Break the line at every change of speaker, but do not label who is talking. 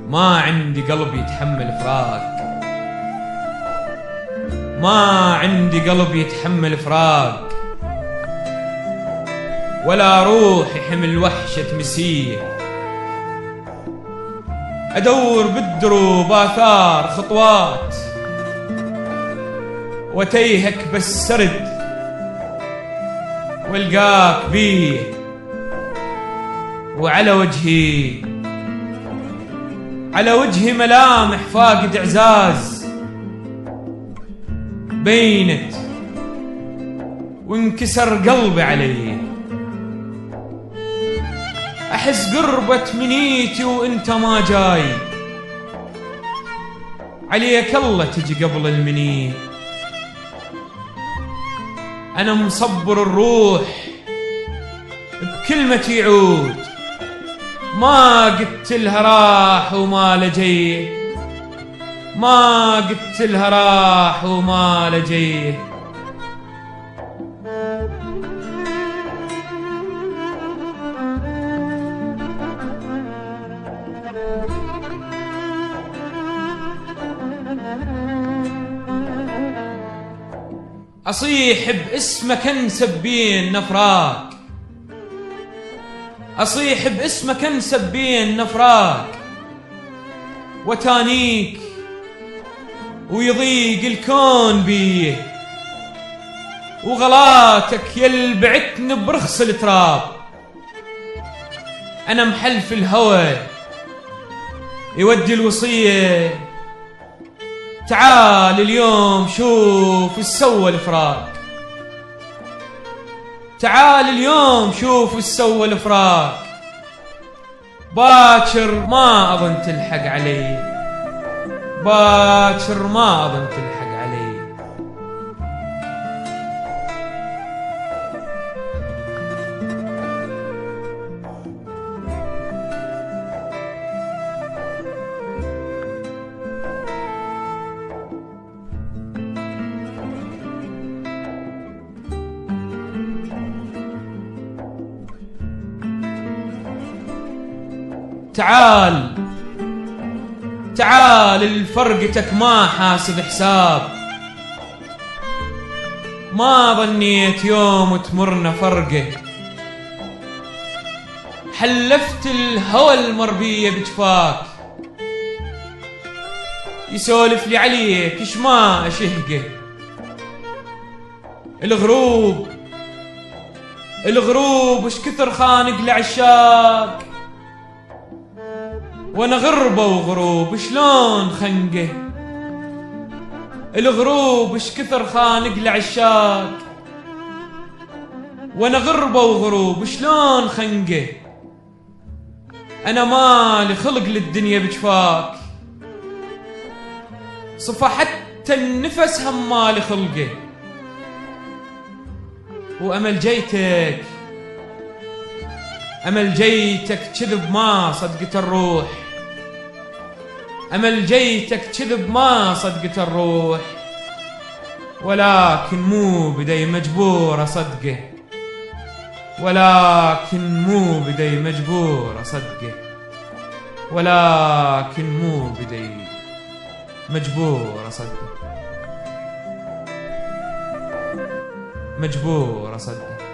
ما عندي قلب يتحمل فراق، ما عندي قلب يتحمل فراق، ولا روح يحمل وحشة مسيه. أدور بالدروب آثار خطوات وتيهك بالسرد، والقاك بيه وعلى وجهي، على وجهي ملامح فاقد اعزاز، بينت وانكسر قلبي علي. احس قربة منيتي وانت ما جاي، عليك الله تجي قبل المنيه. انا مصبر الروح بكلمة يعود، ما قلت لها راح وما لجيه، ما قلت لها راح وما لجيه. أصيح باسمك انسب بين نفراق، أصيح باسمك انسب بين نفراق، وتانيك ويضيق الكون بيه، وغلاتك يلبعتني برخص التراب. أنا محلف الهوى يودي الوصية، تعال اليوم شوف ايش سوى الفراق، تعال اليوم شوف ايش سوى الفراق. باكر ما اظن تلحق علي، باكر ما اظن تلحق علي. تعال تعال الفرقتك ما حاسب حساب، ما ظنيت يوم تمرنا فرقه. حلفت الهوى المربية بجفاك، يسولف لي عليك ايش ما اشهقه. الغروب الغروب ايش كثر خانق لعشاق، وانا غربة وغروب شلون خنقه. الغروب ايش كثر خانق لعشاق، وانا غربة وغروب شلون خنقه. انا مالي خلق للدنيا بجفاك، صفى حتى النفس هم مالي خلقه. وامل جيتك أمل جيتك كذب ما صدقت الروح، أمل جيتك كذب ما صدقت الروح. ولكن مو بدي مجبور أصدقه، ولكن مو بدي مجبور أصدقه، ولكن مو بدي مجبور أصدقه، مجبور أصدقه.